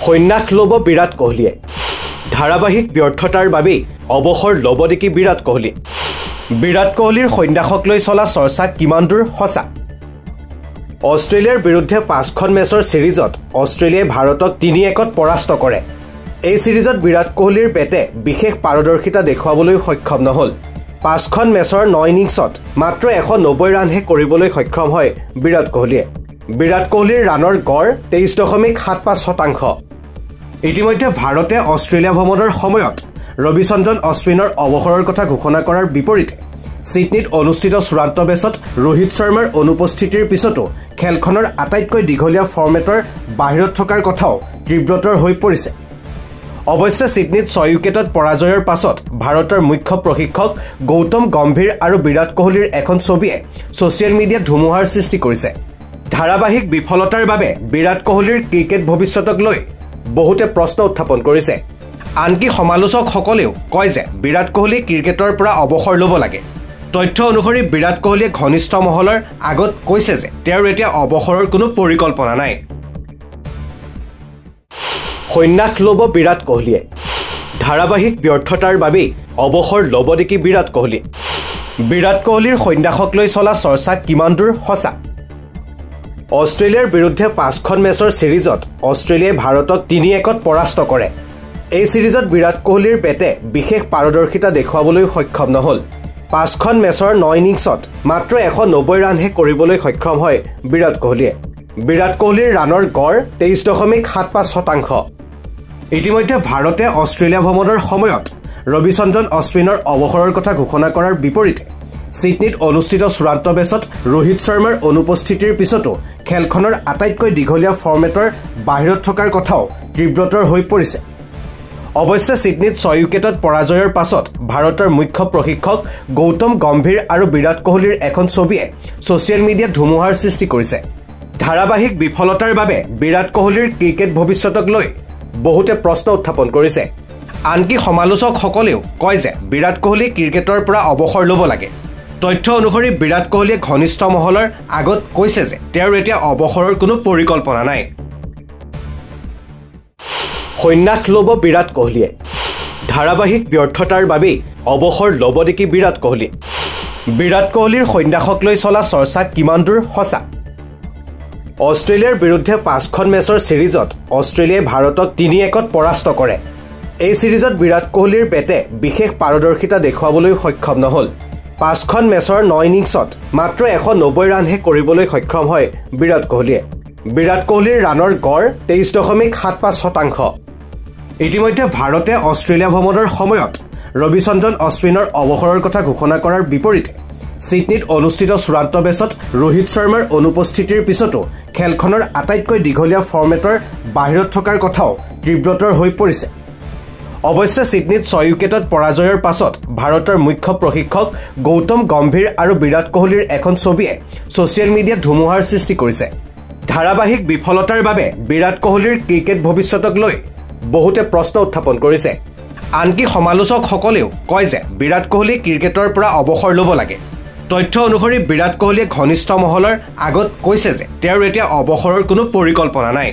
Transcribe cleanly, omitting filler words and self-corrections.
সন্ন্যাস ল'ব বিৰাট কোহলীয়ে ধাৰাবাহিক ব্যৰ্থতাৰ বাবে অৱসৰ ল'ব নেকি বিৰাট কোহলী বিৰাট কোহলীৰ সন্ন্যাসক লৈ চলা চৰ্চা কিমান দূৰ সঁচা অষ্ট্ৰেলিয়াৰ বিৰুদ্ধে 5খন মেচৰ সিৰিজত অষ্ট্ৰেলিয়াই ভাৰতক 3-1ত পৰাস্ত কৰে এই সিৰিজত বিৰাট কোহলীৰ বেটে বিশেষ পাৰদৰ্শিতা দেখুৱাবলৈ সক্ষম নহল 5খন মেচৰ 9 ইনিংছত মাত্ৰ 190 ৰানহে কৰিবলৈ সক্ষম হয় বিৰাট কোহলীৰ ৰানৰ গড় 23.75% ইতিমধ্যে ভাৰতে অষ্ট্ৰেলিয়া ভ্ৰমণৰ সময়ত ৰবিচন্দ্ৰন অশ্বিনৰ অৱসৰৰ কথা ঘোষণা কৰাৰ বিপৰীতে সিডনীত অনুষ্ঠিত চূড়ান্ত বেছত ৰোহিত শৰ্মাৰ অনুপস্থিতিৰ পিছতো খেলখনৰ আটাইতকৈ দীঘলীয়া ফৰ্মেটৰ বাহিৰত থকাৰ কথাও তীব্ৰতৰ হৈ পৰিছে অৱশ্যে সিডনীত 6 উইকেটত পৰাজয়ৰ পাছত ভাৰতৰ মুখ্য প্ৰশিক্ষক গৌতম গম্ভীৰ আৰু বিৰাট কোহলীৰ এখন ছবিয়ে ছ'চিয়েল মিডিয়াত ধুমুহাৰ সৃষ্টি কৰিছে ধাৰাবাহিক বিফলতাৰ বাবে বিৰাট কোহলীৰ ক্ৰিকেট ভৱিষ্যতক লৈ বহুতে প্ৰশ্ন উত্থাপন কৰিছে আনকি সমালোচকসকলেও কয় যে বিৰাট কোহলী ক্ৰিকেটৰ পৰা অৱসৰ ল'ব লাগে তথ্য অনুসৰি বিৰাট কোহলীয়ে ঘনিষ্ঠ মহলৰ আগত কৈছে যে তেওঁৰ এতিয়া অৱসৰৰ কোনো পৰিকল্পনা নাই সন্ন্যাস ল'ব বিৰাট কোহলীয়ে ধাৰাবাহিক ব্যৰ্থতাৰ বাবে অৱসৰ ল'ব নেকি বিৰাট কোহলীৰ সন্ন্যাসক লৈ চলা চৰ্চা কিমান দূৰ সঁচা অষ্ট্ৰেলিয়াৰ বিৰুদ্ধে 5খন মেচৰ সিৰিজত অষ্ট্ৰেলিয়াই ভাৰতক 3-1ত পৰাস্ত কৰে এই সিৰিজত বিৰাট কোহলীৰ বেটে বিশেষ পাৰদৰ্শিতা দেখুৱাবলৈ সক্ষম নহল 5খন মেচৰ 9 ইনিংছত মাত্ৰ 190 ৰানহে কৰিবলৈ সক্ষম হয় বিৰাট কোহলীৰ ৰানৰ গড় 23.75% ইতিমধ্যে ভাৰতে অষ্ট্ৰেলিয়া ভ্ৰমণৰ সময়ত ৰবিচন্দ্ৰন অশ্বিনৰ অৱসৰৰ কথা ঘোষণা কৰাৰ বিপৰীতে সিডনীত অনুষ্ঠিত চূড়ান্ত বেছত ৰোহিত শৰ্মাৰ অনুপস্থিতিৰ পিছতো খেলখনৰ আটাইতকৈ দীঘলীয়া ফৰ্মেটৰ বাহিৰত থকাৰ কথাও তীব্ৰতৰ হৈ পৰিছে অৱশ্যে সিডনীত 6 উইকেটত পৰাজয়ৰ পাছত ভাৰতৰ মুখ্য প্ৰশিক্ষক গৌতম গম্ভীৰ আৰু বিৰাট কোহলীৰ এখন ছবিয়ে ছ'চিয়েল মিডিয়াত ধুমুহাৰ সৃষ্টি কৰিছে ধাৰাবাহিক বিফলতাৰ বাবে বিৰাট কোহলীৰ ক্ৰিকেট ভৱিষ্যতক লৈ বহুতে প্ৰশ্ন উত্থাপন কৰিছে আনকি সমালোচকসকলেও কয় যে বিৰাট কোহলী ক্ৰিকেটৰ পৰা অৱসৰ ল'ব লাগে তথ্য অনুসৰি বিৰাট কোহলীয়ে ঘনিষ্ঠ মহলৰ আগত কৈছে যে তেওঁৰ এতিয়া অৱসৰৰ কোনো পৰিকল্পনা নাই সন্ন্যাস ল'ব বিৰাট কোহলীয়ে ধাৰাবাহিক ব্যৰ্থতাৰ বাবে অৱসৰ ল'ব নেকি বিৰাট কোহলীৰ সন্ন্যাসক লৈ চলা চৰ্চা কিমান দূৰ সঁচা অষ্ট্ৰেলিয়াৰ বিৰুদ্ধে 5খন মেচৰ সিৰিজত অষ্ট্ৰেলিয়াই ভাৰতক 3-1ত পৰাস্ত কৰে এই সিৰিজত বিৰাট কোহলীৰ বেটে বিশেষ পাৰদৰ্শিতা দেখুৱাবলৈ সক্ষম নহল 5খন মেচৰ 9 ইনিংছত মাত্ৰ 190 ৰানহে কৰিবলৈ সক্ষম হয় বিৰাট কোহলীৰ ৰানৰ গড় 23.75% ইতিমধ্যে ভাৰতে অষ্ট্ৰেলিয়া ভ্ৰমণৰ সময়ত ৰবিচন্দ্ৰন অশ্বিনৰ অৱসৰৰ কথা ঘোষণা কৰাৰ বিপৰীতে সিডনীত অনুষ্ঠিত চূড়ান্ত বেছত ৰোহিত শৰ্মাৰ অনুপস্থিতিৰ পিছতো খেলখনৰ আটাইতকৈ দীঘলীয়া ফৰ্মেটৰ বাহিৰত থকাৰ কথাও তীব্ৰতৰ হৈ পৰিছে অৱশ্যে সিডনীত 6 উইকেটত পৰাজয়ৰ পাছত ভাৰতৰ মুখ্য প্ৰশিক্ষক গৌতম গম্ভীৰ আৰু বিৰাট কোহলীৰ এখন ছবিয়ে ছ'চিয়েল মিডিয়াত ধুমুহাৰ সৃষ্টি কৰিছে ধাৰাবাহিক বিফলতাৰ বাবে বিৰাট কোহলীৰ ক্ৰিকেট ভৱিষ্যতক লৈ বহুতে প্ৰশ্ন উত্থাপন কৰিছে আনকি সমালোচকসকলেও কয় যে বিৰাট কোহলী ক্ৰিকেটৰ পৰা অৱসৰ ল'ব লাগে তথ্য অনুসৰি বিৰাট কোহলীয়ে ঘনিষ্ঠ মহলৰ আগত কৈছে যে তেওঁৰ এতিয়া অৱসৰৰ কোনো পৰিকল্পনা নাই